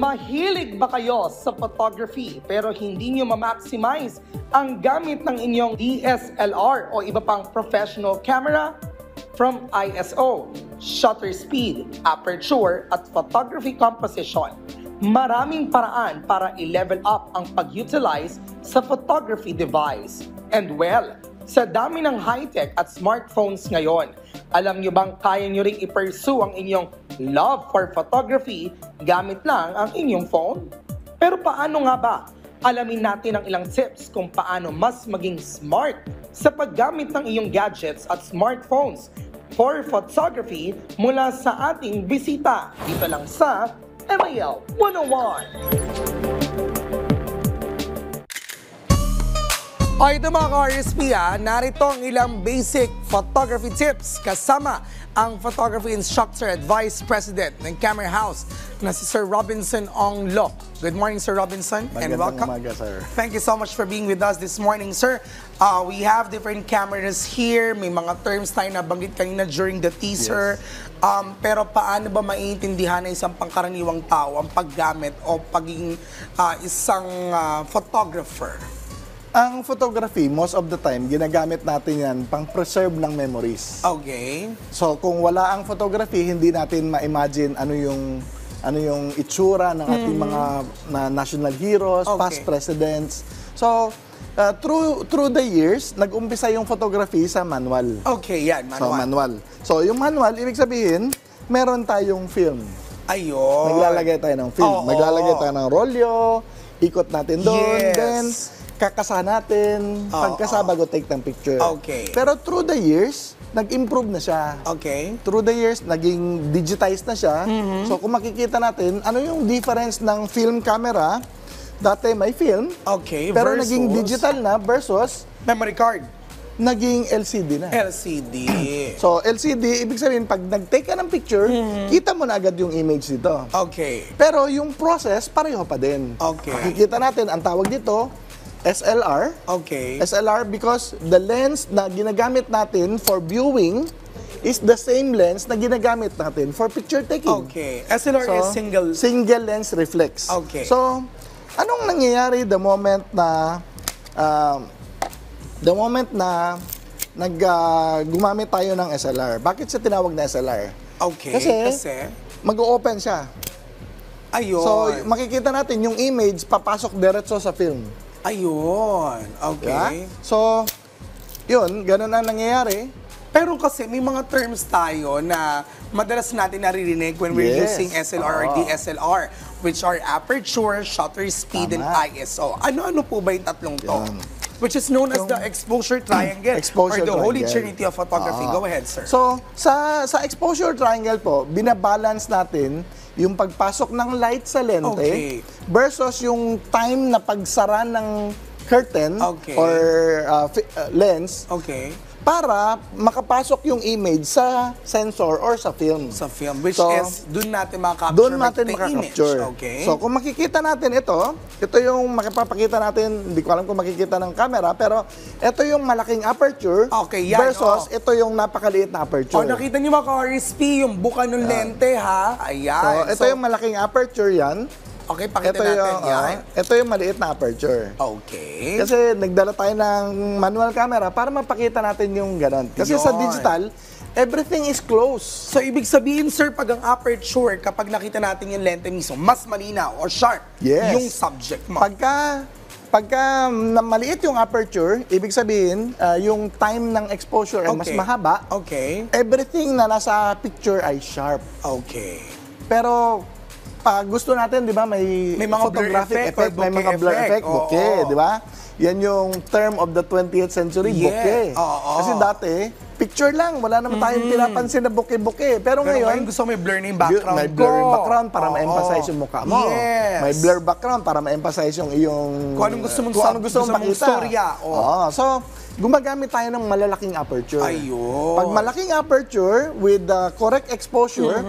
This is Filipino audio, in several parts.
Mahilig ba kayo sa photography pero hindi nyo ma-maximize ang gamit ng inyong DSLR o iba pang professional camera? From ISO, shutter speed, aperture at photography composition, maraming paraan para i-level up ang pag-utilize sa photography device. And well, sa dami ng high-tech at smartphones ngayon, alam nyo bang kaya nyo ring i-pursue ang inyong love for photography gamit lang ang inyong phone? Pero paano nga ba? Alamin natin ang ilang tips kung paano mas maging smart sa paggamit ng iyong gadgets at smartphones for photography mula sa ating bisita dito lang sa MIL 101. O ito mga ka-RSP, narito ang ilang basic photography tips kasama ang photography instructor at vice president ng Camera House na si Sir Robinson Ong Lo. Good morning, Sir Robinson, and welcome. Umaga, sir. Thank you so much for being with us this morning, sir. We have different cameras here. May mga terms tayo nabanggit kanina during the teaser. Yes. Pero paano ba maiintindihan ng isang pangkaraniwang tao ang paggamit o pagiging isang photographer? Ang photography, most of the time, ginagamit natin yan pang-preserve ng memories. Okay. So, kung wala ang photography, hindi natin ma-imagine ano yung itsura ng ating mga national heroes, past presidents. So, through the years, nag-umpisa yung photography sa manual. Okay, yan, manual. So, manual. So, yung manual, ibig sabihin, meron tayong film. Ayun. Naglalagay tayo ng film. Maglalagay tayo ng rolyo, ikot natin doon, then kakasa natin, pagkasa bago take ng picture. Okay. Pero through the years, nag-improve na siya. Okay. Through the years, naging digitized na siya. So kung makikita natin, ano yung difference ng film camera, dati may film, pero naging digital na versus memory card. Naging LCD na. LCD. So LCD, ibig sabihin, pag nag-take ka ng picture, kita mo na agad yung image dito. Okay. Pero yung process, pareho pa din. Okay. Makikita natin, ang tawag dito, SLR. Okay. SLR because the lens na ginagamit natin for viewing is the same lens na ginagamit natin for picture taking. Okay. SLR is single lens reflex. Okay. So, anong nangyayari the moment na gumamit tayo ng SLR? Bakit siya tinawag na SLR? Okay. Kasi mag-o-open siya. Ayun. So, makikita natin yung image papasok diretso sa film. Ayun. Okay. Yeah? So, yun, ganun ang nangyayari. Pero kasi may mga terms tayo na madalas natin naririnig when we're using SLR or DSLR, which are aperture, shutter speed, and ISO. Ano-ano po ba yung tatlong to? Which is known as the exposure triangle or the holy trinity of photography. Go ahead, sir. So, sa exposure triangle po, binabalance natin yung pagpasok ng light sa lente versus yung time na pagsara ng curtain or lens para makapasok yung image sa sensor or sa film. Sa film, which is doon natin makakapture. Doon natin makakapture. Okay. So, kung makikita natin ito yung makipapakita natin, hindi ko alam kung makikita ng camera, pero ito yung malaking aperture versus ito yung napakaliit na aperture. Nakita niyo mga ka-RSP, yung buka ng lente, ha? Ayan. So, ito yung malaking aperture yan. Okay, pakita natin yan. Ito yung maliit na aperture. Okay. Kasi nagdala tayo ng manual camera para mapakita natin yung ganon. Kasi sa digital, everything is close. So, ibig sabihin, sir, pag ang aperture, kapag nakita natin yung lente mismo, mas malinaw or sharp yung subject mo. Pagka maliit yung aperture, ibig sabihin, yung time ng exposure ay mas mahaba. Okay. Everything na nasa picture ay sharp. Okay. Pero pag gusto natin, di ba, may mga photographic effect, may mga blur effect, bokeh, di ba? Yan yung term of the 20th century, bokeh. Kasi dati, picture lang, wala naman tayong pinapansin na bokeh-bokeh. Pero ngayon, gusto may blur na yung background may blur yung background para ma-emphasize yung mukha mo. Yes. May blur background para ma-emphasize yung iyong... Kung anong gusto mong makita. Storya. So, gumagamit tayo ng malalaking aperture. Ayun. Pag malaking aperture with the correct exposure,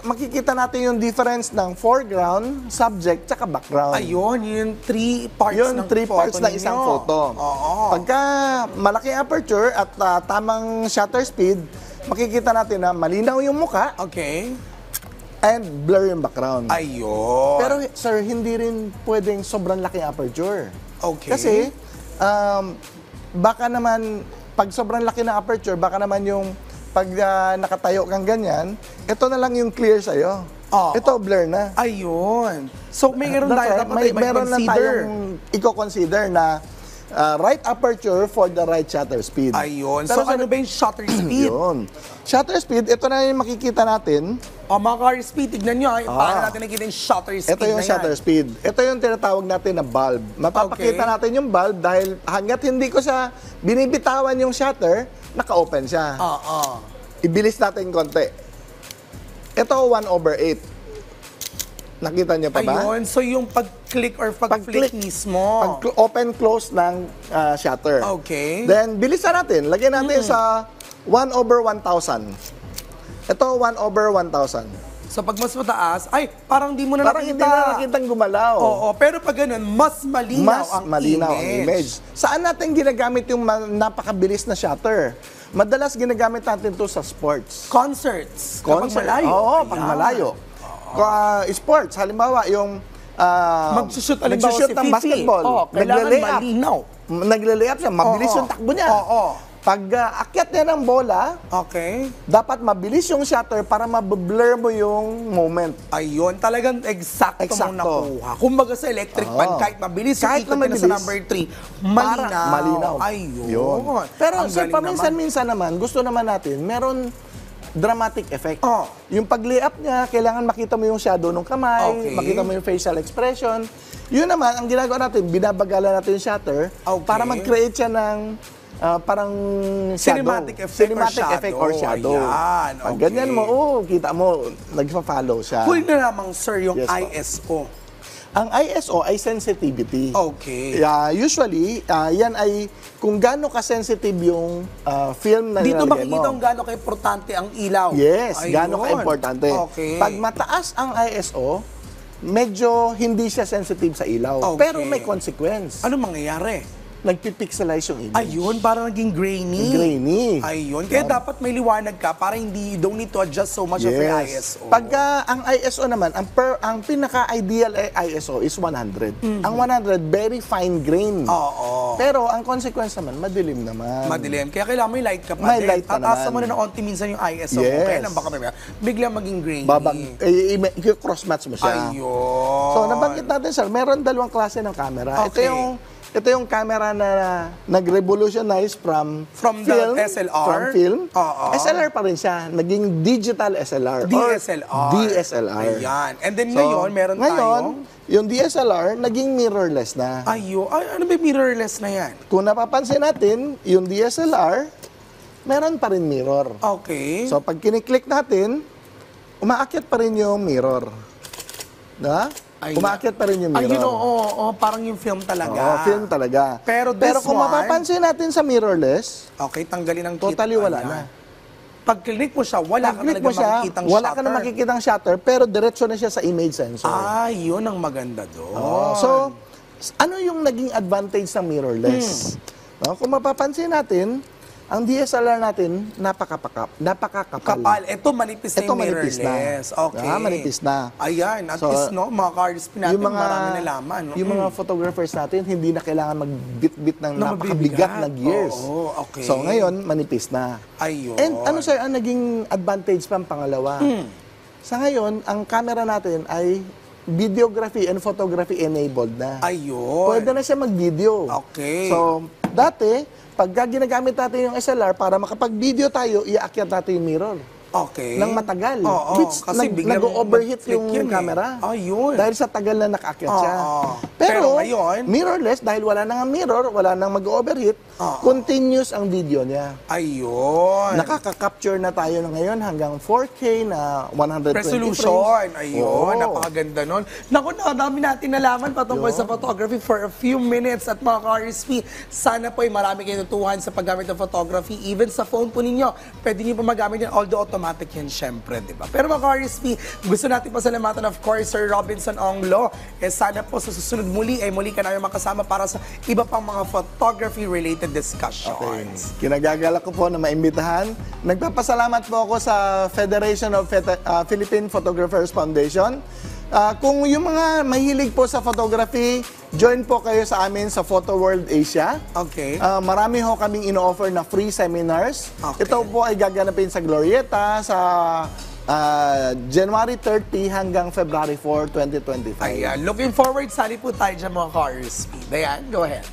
makikita natin yung difference ng foreground, subject, tsaka background. Ayun, yung three parts ng isang photo. Pagka malaking aperture at tamang shutter speed, makikita natin na malinaw yung mukha. Okay. and blur yung background. Ayun. Pero sir, hindi rin pwedeng sobrang laking aperture. Okay. Kasi, baka naman, pag sobrang laki ng aperture, baka naman yung pag nakatayo kang ganyan, ito na lang yung clear sa'yo. Ito, blur na. Ayun. So, meron tayo dapat meron lang tayong i-consider na right aperture for the right shutter speed. Ayun. So, ano ba yung shutter speed? Yun. Shutter speed, ito na yung makikita natin. Mga car speed, tignan nyo. Paano natin nakikita yung shutter speed Ito yung shutter speed. Ito yung tinatawag natin na bulb. Mapapakita natin yung bulb dahil hanggat hindi ko siya binibitawan yung shutter, naka-open siya. Ibilis natin konti. Ito 1/8. Nakita niyo pa ba? Ayun. So, yung pag-click or pag-flick mismo. Pag-open-close ng shutter. Okay. Then, bilisan natin. Lagyan natin sa 1/1000. Ito, 1/1000. So, pag mas mataas, ay, parang di mo na Parang nakita. hindi na nakitang gumalaw. Oo, pero pag ganun, mas malinaw ang image. Saan natin ginagamit yung napakabilis na shutter? Madalas ginagamit natin to sa sports. Concerts. Kapag malayo. Oo, pag malayo. Sports, halimbawa, yung magsushoot halimbawa si ng Fifi. basketball. Kailangan malinaw. Naglalay-up siya, mabilis yung takbo niya. Pag akyat niya ng bola, dapat mabilis yung shutter para mablur mo yung moment. Ayun, talagang eksakto mong nakuha. Kumbaga sa electric pan, kahit mabilis yung ikot na sa number 3, malinaw. Ayun. Pero sir, paminsan-minsan naman, gusto naman natin, meron dramatic effect. Yung pag-lay up niya, kailangan makita mo yung shadow ng kamay, makita mo yung facial expression. Yun naman, ang ginagawa natin, binabagalan natin yung shutter para mag-create siya ng parang cinematic effect or shadow. Ayan, pag ganyan mo, kita mo, nagpa-follow siya. Huli na lamang, sir, yung ISO. Ang ISO ay sensitivity. Okay. Usually, yan ay kung gaano ka-sensitive yung film na dito nilalagay mo. Dito makikita kung gaano ka-importante ang ilaw. Yes, gaano ka-importante. Okay. Pag mataas ang ISO, medyo hindi siya sensitive sa ilaw. Pero may consequence. Ano mangyayari? Nagpipixelize yung image. Ayun, parang naging grainy. Ayun. Kaya dapat may liwanag ka para hindi, you don't need to adjust so much of your ISO. Pagka ang ISO naman, ang pinaka-ideal ISO is 100. Ang 100, very fine grain. Pero ang consequence naman, madilim naman. Madilim. Kaya kailangan may light ka pa. May light pa naman. Tataas mo na ng onti minsan yung ISO. Kaya lang baka biglang maging grainy. Cross-match mo siya. Ayun. So, nabanggit natin, sir, meron dalawang klase ng camera. Ito yung camera na nag-revolutionize from film, the SLR. From film. SLR pa rin siya. Naging digital SLR. DSLR. Ayan. And then ngayon, meron tayong... yung DSLR, naging mirrorless na. Ayun. Ano ba mirrorless na yan? Kung napapansin natin, yung DSLR, meron pa rin mirror. Okay. So, pag kiniklik natin, umaakyat pa rin yung mirror. Diba? Umaakyat pa rin yung mirror. Ayun, parang yung film talaga. Film talaga. Pero kung mapapansin natin sa mirrorless, tanggalin ang totally wala na. Pag click mo siya, wala ka na makikitang shutter. Wala ka na makikitang shutter, pero diretso na siya sa image sensor. Yun ang maganda doon. So, ano yung naging advantage ng mirrorless? Kung mapapansin natin, ang DSLR natin, napakakapal. Kapal. Ito, manipis na yung mirrorless. Okay. Manipis na. Ayan. At least, mga cars natin, marami nalaman. Yung mga photographers natin, hindi na kailangan magbit-bit ng napakabigat na gears. Okay. So, ngayon, manipis na. Ayun. And ano, sir, ang naging advantage pang pangalawa? Sa ngayon, ang camera natin ay videography and photography enabled na. Ayun. Pwede na siya mag-video. Okay. So, dati, pagka ginagamit natin yung SLR, para makapag-video tayo, iaakyat natin yung mirror. Nang matagal. Which kasi nag-overheat yung camera. Dahil sa tagal na nakaakyat siya. Pero ngayon, mirrorless, dahil wala nang mirror, wala nang mag-overheat, continuous ang video niya. Ayun. Nakaka-capture na tayo na ngayon hanggang 4K na 120 resolution. Ayun, napakaganda nun. Naku, dami natin nalaman patungkol sa photography for a few minutes at mga ka-RSP. Sana po ay marami kayo natutuhan sa paggamit ng photography. Even sa phone po ninyo, pwede niyo pa magamit yan, although automatic yan syempre, di ba? Pero mga ka-RSP, gusto natin pasalamatan of course Sir Robinson Onglo. Sana po sa susunod muli ay muli ka namin makasama para sa iba pang mga photography-related discussions. Kinagagalak ko po na maimbitahan. Nagpapasalamat po ako sa Federation of Philippine Photographers Foundation. Kung yung mga mahilig po sa photography, join po kayo sa amin sa Photo World Asia. Okay. Marami ho kaming ino-offer na free seminars. Okay. Ito po ay gaganapin sa Glorieta sa January 30 hanggang February 4, 2025. Ayan, looking forward. Sali po tayo dyan mga ka-RSP. Dayan, go ahead.